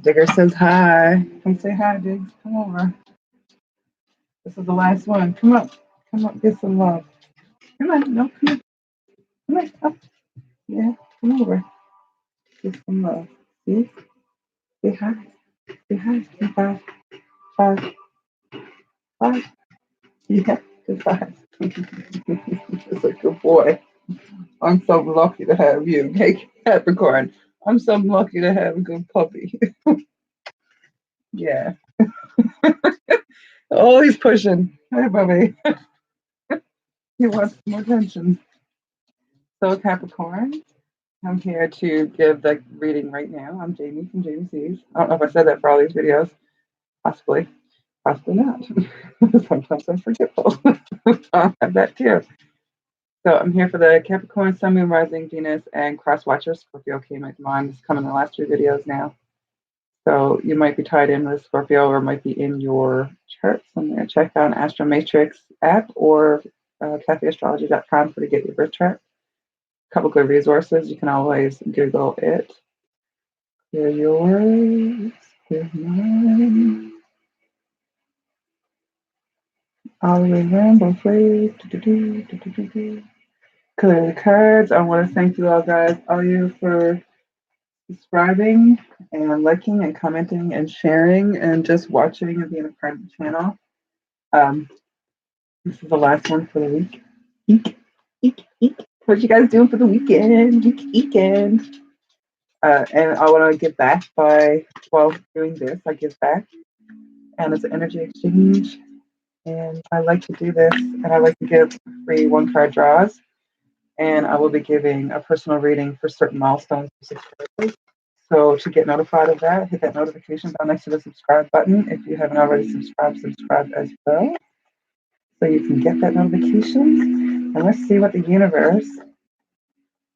Digger says hi. Come say hi, Diggs. Come over. This is the last one. Come up. Come up, get some love. Come on. No, come on. Come on. Up. Yeah, come over. Get some love. See? Say hi. Say hi. Say five. Five. Five. Yeah, good five. It's a good boy. I'm so lucky to have you. Hey, Capricorn. I'm so lucky to have a good puppy. Yeah. Oh, he's pushing. Hi, Bubby. He wants some attention. So, Capricorn, I'm here to give the reading right now. I'm Jamie from Jamie Sees. I don't know if I said that for all these videos. Possibly. Possibly not. Sometimes I'm forgetful. I have that too. So I'm here for the Capricorn, Sun, Moon, Rising, Venus, and Cross Watcher. Scorpio came into mind. It's coming in the last two videos now. So you might be tied in with Scorpio or might be in your chart somewhere. Check out Astro Matrix app or CathyAstrology.com for to get your birth chart. A couple good resources. You can always Google it. Clear yours, clear mine. All the way around, both ways. Clear the cards. I want to thank you all guys, all you for subscribing and liking and commenting and sharing and just watching and being a part of the channel. This is the last one for the week. Eek, eek. What you guys doing for the weekend? Weekend. And I want to give back while doing this, I give back. And it's an energy exchange. And I like to do this. And I like to give free one card draws. And I will be giving a personal reading for certain milestones for subscribers. So to get notified of that, hit that notification bell next to the subscribe button. If you haven't already subscribed, subscribe as well. So you can get that notification. And let's see what the universe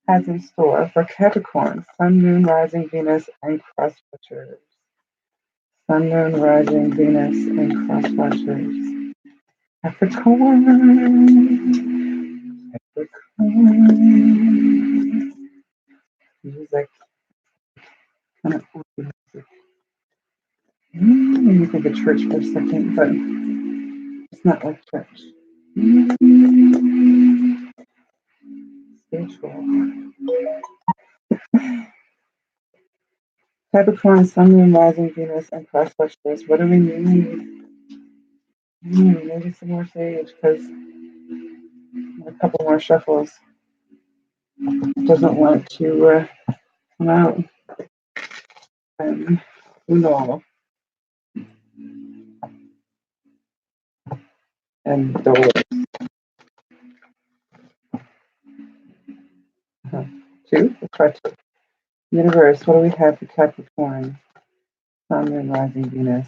has in store for Capricorn, Sun, Moon, Rising, Venus, and Cross Watchers. Sun, Moon, Rising, Venus, and Cross Watchers. Capricorn. Capricorn. Music. Kind of music. You think of church for a second, but it's not like church. Spiritual. Capricorn, Sun, Moon, Rising, Venus, and Cross Watchers. What do we need? Maybe some more sage, because a couple more shuffles. Doesn't want to come out. And no. And door. Two. Let's try two. Universe, what do we have for Capricorn? Sun, Moon, Rising, Venus,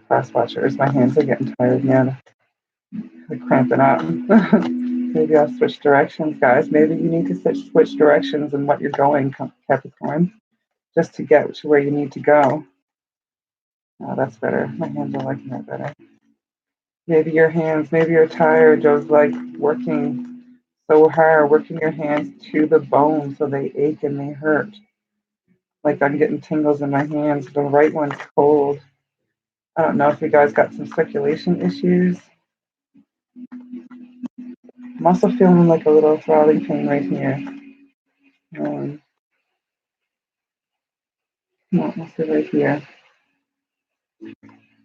Cross Watchers. My hands are getting tired now. They're cramping up. Maybe I'll switch directions, guys. Maybe you need to switch directions in what you're going, Capricorn, just to get to where you need to go. Oh, that's better. My hands are liking that better. Maybe you're tired of like working so hard, working your hands to the bone so they ache and they hurt. Like I'm getting tingles in my hands. The right one's cold. I don't know if you guys got some circulation issues. I'm also feeling like a little throbbing pain right here. Mostly right here.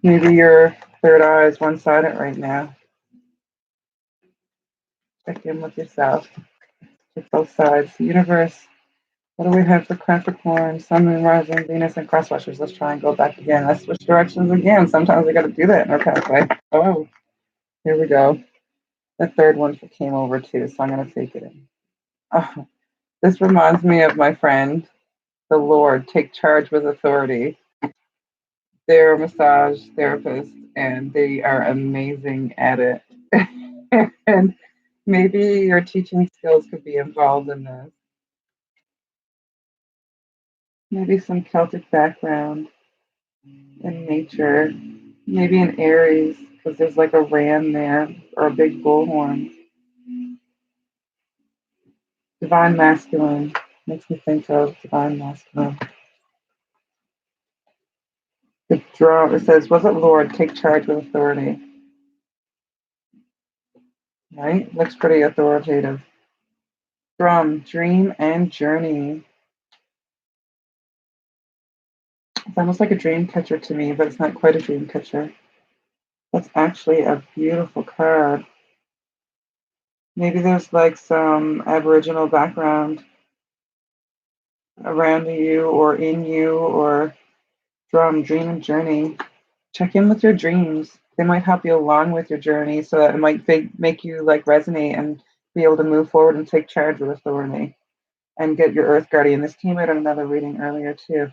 Maybe your third eye is one-sided right now. Check in with yourself. Check both sides. The universe. What do we have for Capricorn, Sun, Moon, Rising, Venus, and Cross Watchers? Let's try and go back again. Let's switch directions again. Sometimes we got to do that in our pathway. Oh, here we go. The third one came over too, so I'm going to take it in. Oh, this reminds me of my friend, the Lord. Take charge with authority. They're a massage therapist, and they are amazing at it. And maybe your teaching skills could be involved in this. Maybe some Celtic background in nature. Maybe an Aries, because there's like a ram there, or a big bullhorn. Divine masculine. Makes me think of divine masculine. Drum, it says, was it Lord, take charge with authority? Right? Looks pretty authoritative. Drum, dream and journey. It's almost like a dream catcher to me, but it's not quite a dream catcher. That's actually a beautiful card. Maybe there's like some Aboriginal background around you or in you, or drum, dream and journey. Check in with your dreams. They might help you along with your journey so that it might make you like resonate and be able to move forward and take charge with authority and get your earth guardian. This came out in another reading earlier too.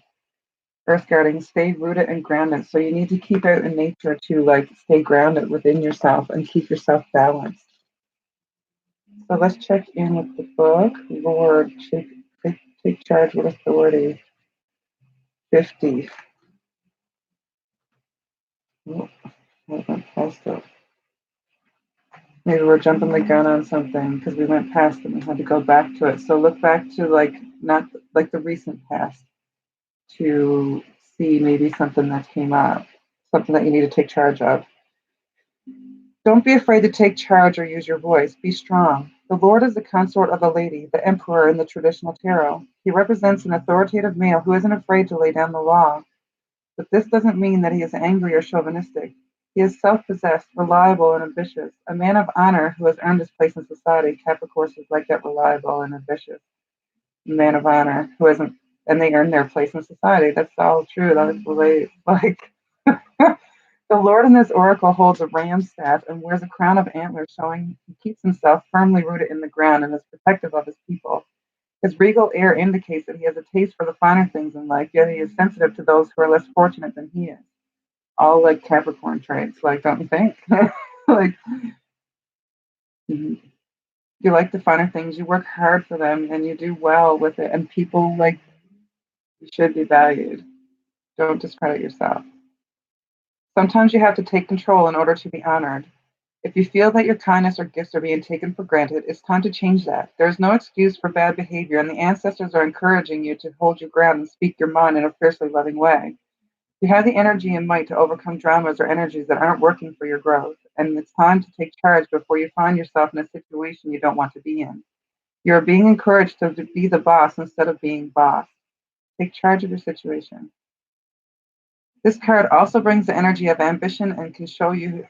Earth guarding, stay rooted and grounded. So you need to keep out in nature to like stay grounded within yourself and keep yourself balanced. So let's check in with the book. Lord, take charge with authority. 50. Oh, I went past it. Maybe we're jumping the gun on something because we went past and we had to go back to it. So look back to like not like the recent past to see maybe something that came up, something that you need to take charge of. Don't be afraid to take charge or use your voice. Be strong. The Lord is the consort of a lady, the emperor in the traditional tarot. He represents an authoritative male who isn't afraid to lay down the law. But this doesn't mean that he is angry or chauvinistic. He is self-possessed, reliable, and ambitious, a man of honor who has earned his place in society. Capricorn is like that, reliable and ambitious man of honor who hasn't, and they earn their place in society. That's all true. That's really like the Lord in this oracle holds a ram's staff and wears a crown of antlers, showing he keeps himself firmly rooted in the ground and is protective of his people. His regal air indicates that he has a taste for the finer things in life, yet he is sensitive to those who are less fortunate than he is. All like Capricorn traits, like, don't you think? Like, you like the finer things, you work hard for them, and you do well with it, and people, like, you should be valued. Don't discredit yourself. Sometimes you have to take control in order to be honored. If you feel that your kindness or gifts are being taken for granted, it's time to change that. There is no excuse for bad behavior, and the ancestors are encouraging you to hold your ground and speak your mind in a fiercely loving way. You have the energy and might to overcome dramas or energies that aren't working for your growth, and it's time to take charge before you find yourself in a situation you don't want to be in. You're being encouraged to be the boss instead of being boss. Take charge of your situation. This card also brings the energy of ambition and can show you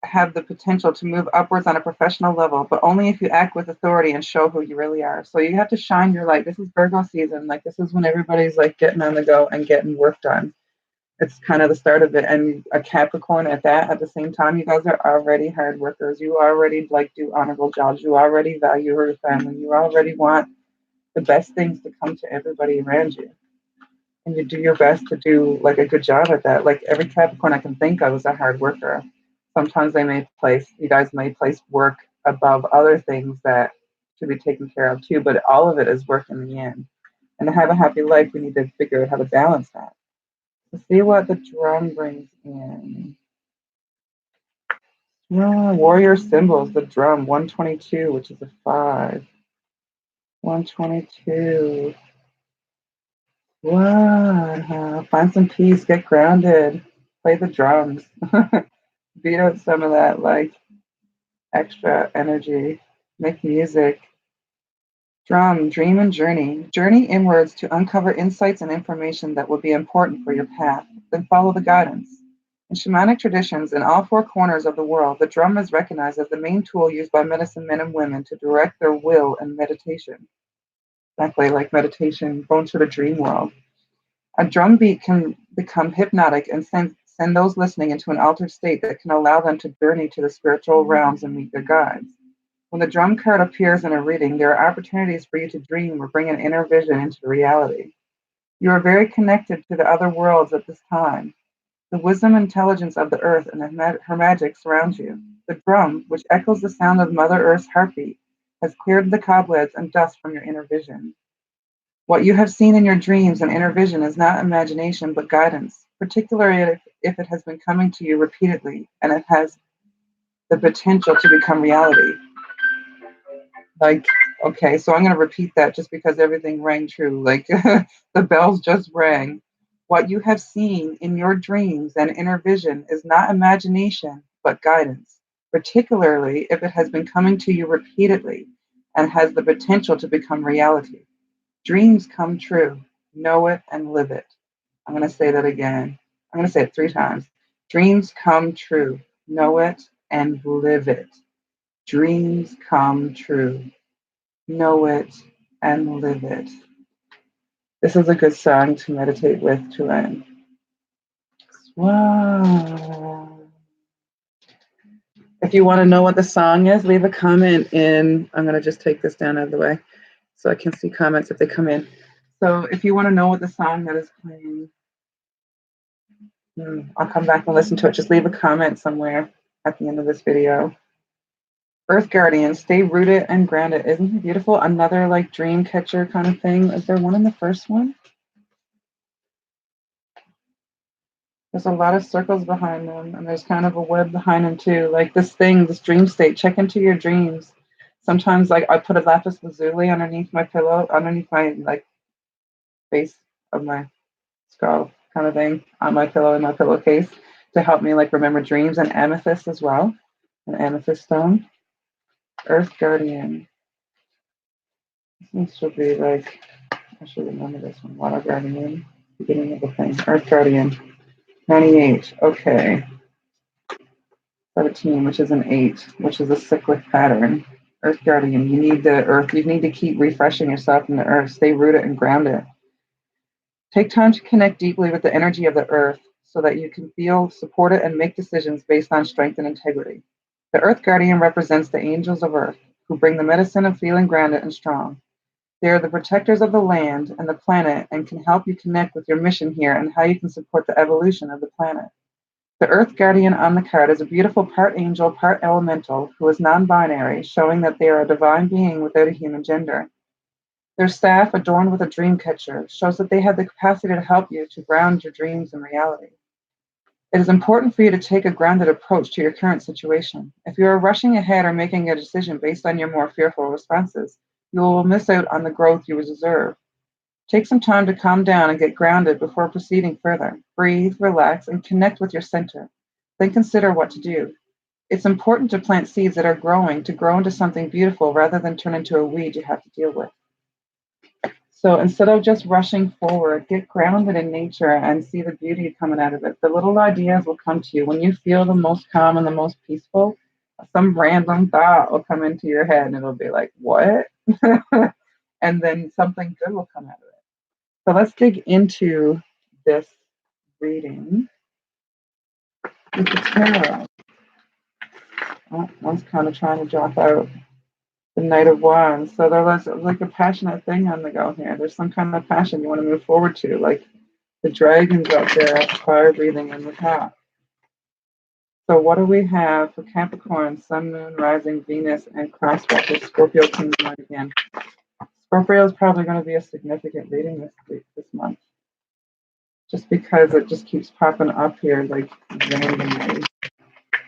have the potential to move upwards on a professional level, but only if you act with authority and show who you really are. So you have to shine your light. This is Virgo season. Like, this is when everybody's like getting on the go and getting work done. It's kind of the start of it. And a Capricorn at that, at the same time, you guys are already hard workers. You already like do honorable jobs. You already value your family. You already want the best things to come to everybody around you. And you do your best to do like a good job at that. Like, every Capricorn I can think of is a hard worker. Sometimes you guys may place work above other things that should be taken care of too, but all of it is work in the end. And to have a happy life, we need to figure out how to balance that. Let's see what the drum brings in. Warrior symbols, the drum, 122, which is a 5. 122. Wow. Find some peace, get grounded, play the drums. Beat out some of that like extra energy, make music. Drum, dream and journey. Journey inwards to uncover insights and information that will be important for your path. Then follow the guidance. In shamanic traditions in all four corners of the world, the drum is recognized as the main tool used by medicine men and women to direct their will and meditation. Exactly like meditation, going to the dream world. A drum beat can become hypnotic and send those listening into an altered state that can allow them to journey to the spiritual realms and meet their guides. When the drum card appears in a reading, there are opportunities for you to dream or bring an inner vision into reality. You are very connected to the other worlds at this time. The wisdom and intelligence of the earth and her magic surrounds you. The drum, which echoes the sound of Mother Earth's heartbeat, has cleared the cobwebs and dust from your inner vision. What you have seen in your dreams and inner vision is not imagination, but guidance, particularly if it has been coming to you repeatedly and it has the potential to become reality. Like, okay, so I'm going to repeat that just because everything rang true. Like, the bells just rang. What you have seen in your dreams and inner vision is not imagination, but guidance, particularly if it has been coming to you repeatedly and has the potential to become reality. Dreams come true. Know it and live it. I'm going to say that again. I'm going to say it 3 times. Dreams come true. Know it and live it. Dreams come true. Know it and live it. This is a good song to meditate with to end. Wow. If you want to know what the song is, leave a comment in. I'm going to just take this down out of the way so I can see comments if they come in. So if you want to know what the song that is playing, I'll come back and listen to it. Just leave a comment somewhere at the end of this video. Earth Guardian, stay rooted and grounded. Isn't it beautiful? Another like dream catcher kind of thing. Is there one in the first one? There's a lot of circles behind them, and there's kind of a web behind them too. Like this thing, this dream state. Check into your dreams. Sometimes, like I put a lapis lazuli underneath my pillow, underneath my like base of my skull, kind of thing, on my pillow in my pillowcase to help me like remember dreams, and amethyst as well, an amethyst stone. Earth Guardian. This should be like I should remember this one. Water Guardian, beginning of the thing. Earth Guardian. 98. Okay. 17, which is an 8, which is a cyclic pattern. Earth Guardian, you need the earth. You need to keep refreshing yourself in the earth. Stay rooted and grounded. Take time to connect deeply with the energy of the earth so that you can feel supported and make decisions based on strength and integrity. The Earth Guardian represents the angels of earth who bring the medicine of feeling grounded and strong. They are the protectors of the land and the planet and can help you connect with your mission here and how you can support the evolution of the planet. The Earth Guardian on the card is a beautiful part angel, part elemental, who is non-binary, showing that they are a divine being without a human gender. Their staff, adorned with a dream catcher, shows that they have the capacity to help you to ground your dreams in reality. It is important for you to take a grounded approach to your current situation. If you are rushing ahead or making a decision based on your more fearful responses, you will miss out on the growth you deserve. Take some time to calm down and get grounded before proceeding further. Breathe, relax, and connect with your center. Then consider what to do. It's important to plant seeds that are growing to grow into something beautiful rather than turn into a weed you have to deal with. So instead of just rushing forward, get grounded in nature and see the beauty coming out of it. The little ideas will come to you. When you feel the most calm and the most peaceful, some random thought will come into your head and it'll be like, what? And then something good will come out of it. So let's dig into this reading with the tarot. Oh, one's kind of trying to drop out. The Knight of Wands. So there was like a passionate thing on the go here. There's some kind of passion you want to move forward to. Like the dragons up there at the fire breathing in the top. So what do we have for Capricorn, Sun, Moon, Rising, Venus, and Crosswalker, Scorpio, King, Light again? Scorpio is probably going to be a significant reading this month. Just because it just keeps popping up here like randomly.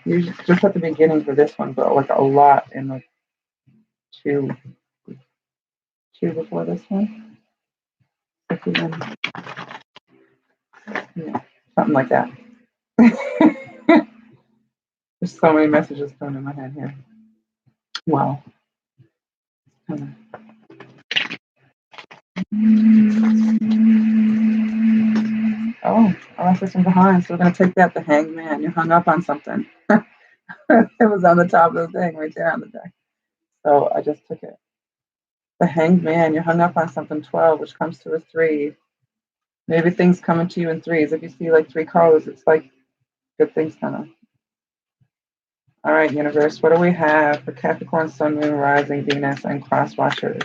Usually just at the beginning for this one, but like a lot in the two before this one. Yeah, something like that. There's so many messages coming in my head here. Wow. Oh, I left this one behind, so we're going to take that. The Hangman. You hung up on something. It was on the top of the thing right there on the deck. So I just took it. The Hanged Man, you hung up on something. 12, which comes to a 3. Maybe things coming to you in 3s. If you see like 3 colors, it's like good things coming. All right, universe, what do we have for Capricorn, Sun, Moon, Rising, Venus, and Cross Watchers?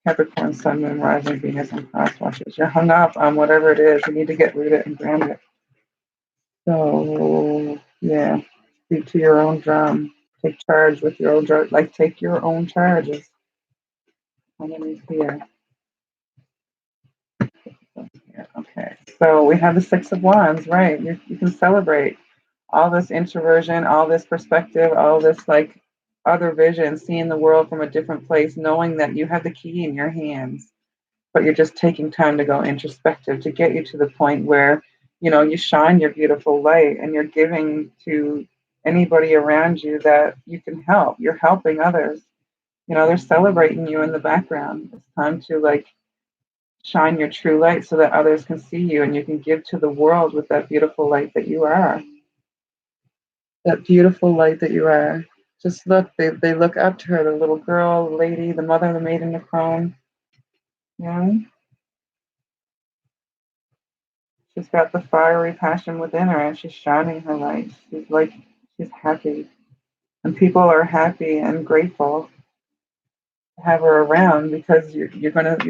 Capricorn, Sun, Moon, Rising, Venus, and Cross Watchers. You're hung up on whatever it is. You need to get rooted and grounded. So, yeah, speak to your own drum. Take charge with your own drum. Like, take your own charges. Underneath here. Okay, so we have the 6 of Wands, right? You can celebrate all this introversion, all this perspective, all this like other vision, seeing the world from a different place, knowing that you have the key in your hands. but you're just taking time to go introspective to get you to the point where, you shine your beautiful light and you're giving to anybody around you that you can help. You're helping others. They're celebrating you in the background. It's time to like shine your true light so that others can see you and you can give to the world with that beautiful light that you are. That beautiful light that you are. Just look, they look up to her, the little girl, the lady, the mother, the maiden, the crone. Yeah. She's got the fiery passion within her and she's shining her light. She's happy. And people are happy and grateful to have her around because your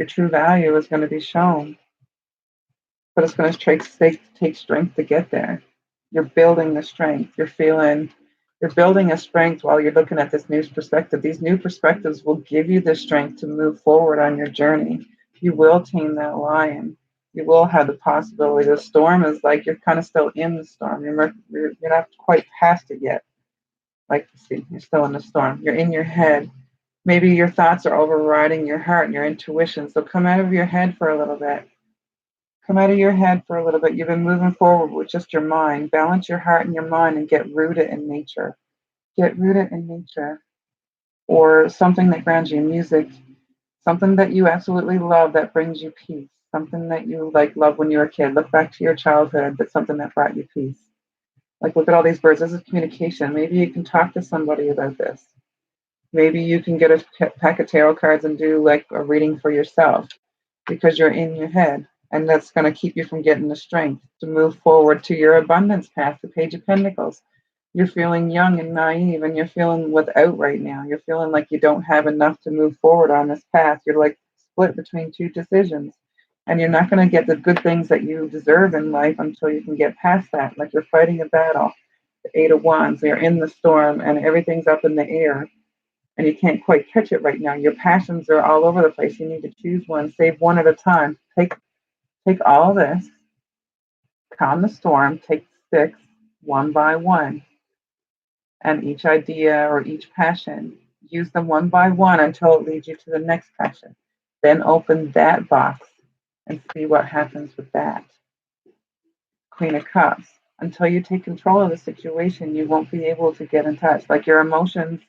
true value is gonna be shown. But it's gonna take strength to get there. You're building the strength. You're building a strength while you're looking at this new perspective. These new perspectives will give you the strength to move forward on your journey. You will tame that lion. You will have the possibility. The storm is like you're kind of still in the storm. You're not quite past it yet. Like, see, you're still in the storm. You're in your head. Maybe your thoughts are overriding your heart and your intuition. So come out of your head for a little bit. Come out of your head for a little bit. You've been moving forward with just your mind. Balance your heart and your mind and get rooted in nature. Get rooted in nature or something that grounds you in music, something that you absolutely love that brings you peace, something that you like love when you were a kid. Look back to your childhood, but something that brought you peace. Like look at all these birds. This is communication. Maybe you can talk to somebody about this. Maybe you can get a pack of tarot cards and do like a reading for yourself because you're in your head. And that's going to keep you from getting the strength to move forward to your abundance path, the Page of Pentacles. You're feeling young and naive and you're feeling without right now. You're feeling like you don't have enough to move forward on this path. You're like split between two decisions. And you're not going to get the good things that you deserve in life until you can get past that. Like you're fighting a battle. The Eight of Wands, you're in the storm and everything's up in the air and you can't quite catch it right now. Your passions are all over the place. You need to choose one, save one at a time. Take all this, calm the storm, take six one by one, and each idea or each passion, use them one by one until it leads you to the next passion. Then open that box and see what happens with that. Queen of Cups. Until you take control of the situation, you won't be able to get in touch. Like your emotions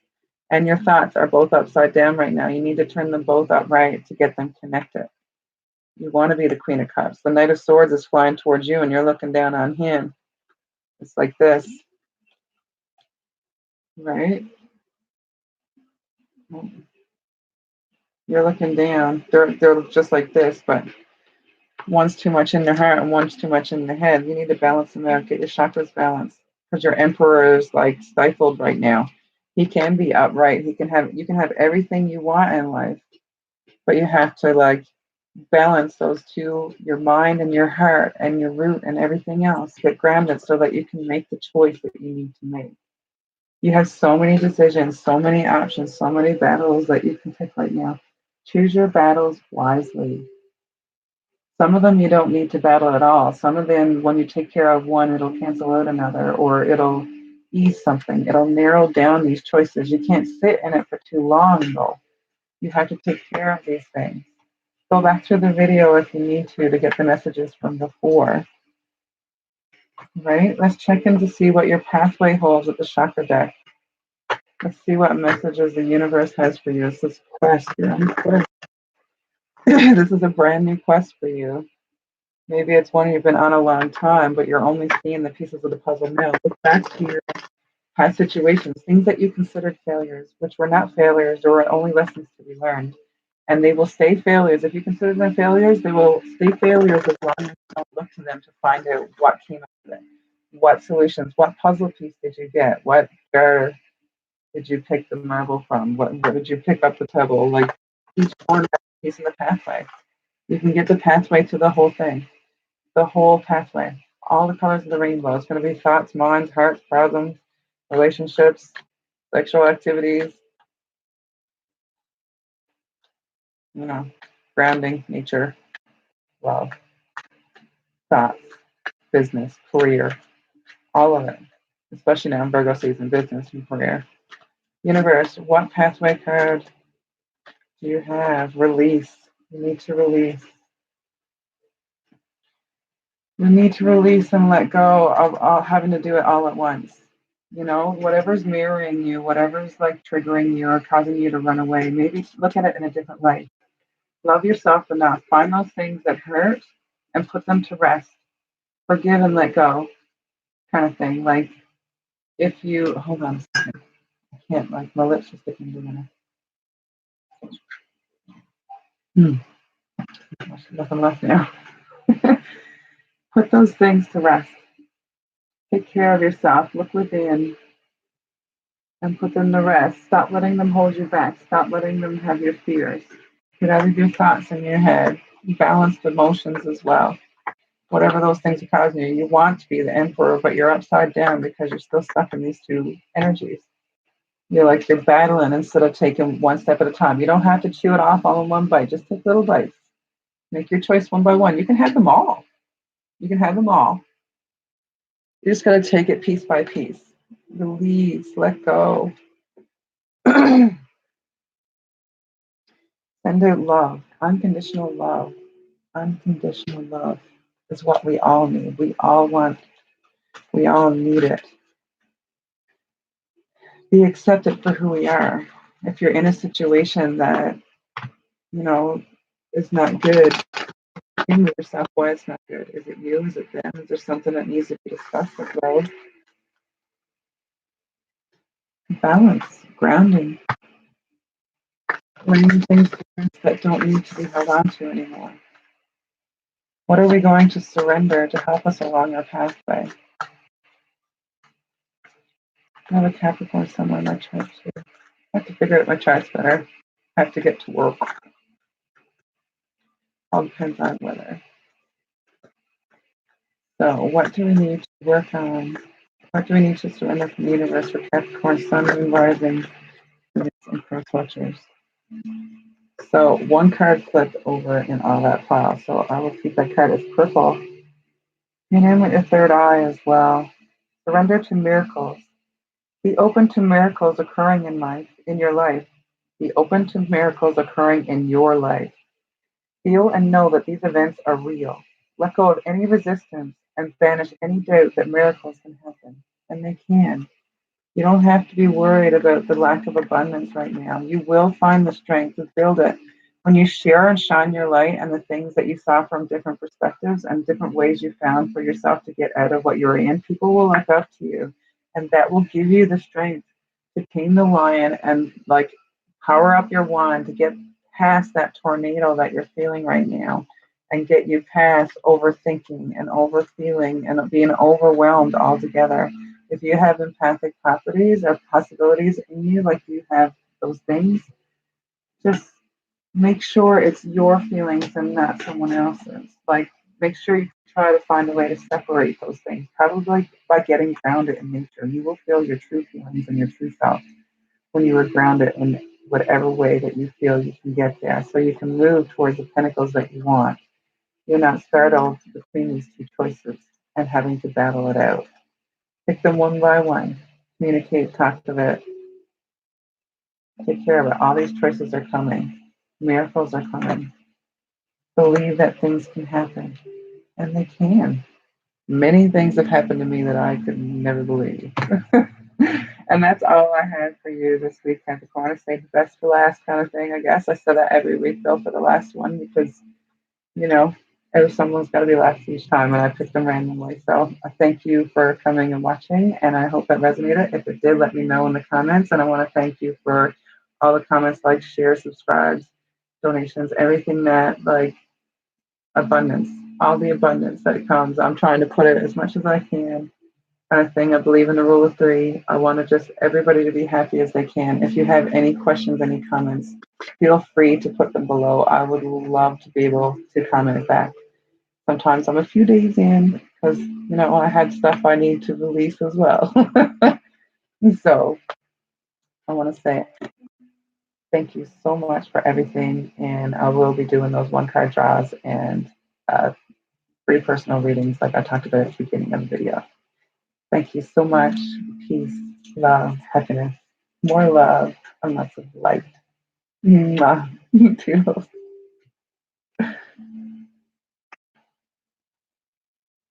and your thoughts are both upside down right now. You need to turn them both upright to get them connected. You want to be the Queen of Cups. The Knight of Swords is flying towards you and you're looking down on him. It's like this, right? You're looking down. They're just like this, but one's too much in their heart and one's too much in the head. You need to balance them out. Get your chakras balanced because your Emperor is like stifled right now. He can be upright. You can have everything you want in life, but you have to like balance those two, your mind and your heart and your root and everything else. Get grounded so that you can make the choice that you need to make. You have so many decisions, so many options, so many battles that you can pick right now. Choose your battles wisely. Some of them you don't need to battle at all. Some of them, when you take care of one, it'll cancel out another or it'll ease something. It'll narrow down these choices. You can't sit in it for too long, though. You have to take care of these things. Go back to the video if you need to get the messages from before. Right? Let's check in to see what your pathway holds with the chakra deck. Let's see what messages the universe has for you. This is quest. You're on quest. This is a brand new quest for you. Maybe it's one you've been on a long time, but you're only seeing the pieces of the puzzle now. Look back to your past situations, things that you considered failures, which were not failures, or were only lessons to be learned. And they will stay failures. If you consider them failures, they will stay failures as long as you don't look to them to find out what came out of it. What solutions, what puzzle piece did you get? What jar did you pick the marble from? What did you pick up the pebble? Like each one has a piece in the pathway. You can get the pathway to the whole thing, the whole pathway, all the colors of the rainbow. It's going to be thoughts, minds, hearts, problems, relationships, sexual activities, grounding, nature, love, thoughts, business, career, all of it, especially now in Virgo season, business and career. Universe, what pathway card do you have? Release. You need to release. You need to release and let go of all, having to do it all at once. You know, whatever's mirroring you, whatever's like triggering you or causing you to run away, maybe look at it in a different light. Love yourself enough. Find those things that hurt and put them to rest. Forgive and let go, kind of thing. Like if you hold on a second, I can't, like my lips are sticking together. There's nothing left now. Put those things to rest. Take care of yourself. Look within and put them to rest. Stop letting them hold you back. Stop letting them have your fears. Get out of your thoughts in your head. Balanced emotions as well. Whatever those things are causing you, you want to be the emperor, but you're upside down because you're still stuck in these two energies. You're battling instead of taking one step at a time. You don't have to chew it off all in one bite. Just take little bites. Make your choice one by one. You can have them all. You can have them all. You just got to take it piece by piece. Release, let go. Send out love, unconditional love. Unconditional love is what we all need. We all want, we all need it. Be accepted for who we are. If you're in a situation that, you know, is not good, in with yourself why it's not good. Is it you? Is it them? Is there something that needs to be discussed or growth? Balance, grounding, bringing things that don't need to be held on to anymore. What are we going to surrender to help us along our pathway? I have a Capricorn somewhere in my chart too. I have to figure out my charts better. I have to get to work. All depends on weather. So what do we need to work on? What do we need to surrender from the universe for Capricorn, Sun, Moon, Rising, and Cross Watchers? So one card flipped over in all that pile. So I will keep that card as purple. And in with your third eye as well. Surrender to miracles. Be open to miracles occurring in your life. Be open to miracles occurring in your life. Feel and know that these events are real. Let go of any resistance and banish any doubt that miracles can happen. And they can. You don't have to be worried about the lack of abundance right now. You will find the strength to build it. When you share and shine your light and the things that you saw from different perspectives and different ways you found for yourself to get out of what you're in, people will look up to you. And that will give you the strength to tame the lion and like power up your wand to get past that tornado that you're feeling right now and get you past overthinking and overfeeling and being overwhelmed altogether. If you have empathic properties or possibilities in you, like you have those things, just make sure it's your feelings and not someone else's. Like, make sure you try to find a way to separate those things, probably by getting grounded in nature. You will feel your true feelings and your true self when you are grounded in whatever way that you feel you can get there. So you can move towards the pinnacles that you want. You're not startled between these two choices and having to battle it out. Pick them one by one. Communicate, talk to it, take care of it. All these choices are coming. Miracles are coming. Believe that things can happen. And they can. Many things have happened to me that I could never believe. And that's all I had for you this week, Capricorn. I say the best for last kind of thing, I guess. I said that every week, though, for the last one because, you know, someone's got to be last each time, and I picked them randomly. So I thank you for coming and watching, and I hope that resonated. If it did, let me know in the comments. And I want to thank you for all the comments, like, share, subscribes, donations, everything that, like, abundance, all the abundance that comes. I'm trying to put it as much as I can. Kind of thing. I believe in the rule of three. I want to just everybody to be happy as they can. If you have any questions, any comments, feel free to put them below. I would love to be able to comment back. Sometimes I'm a few days in because, you know, I had stuff I need to release as well. So I want to say thank you so much for everything. And I will be doing those one card draws and free personal readings like I talked about at the beginning of the video. Thank you so much. Peace, love, happiness, more love, and lots of light. Mwah. Toodles.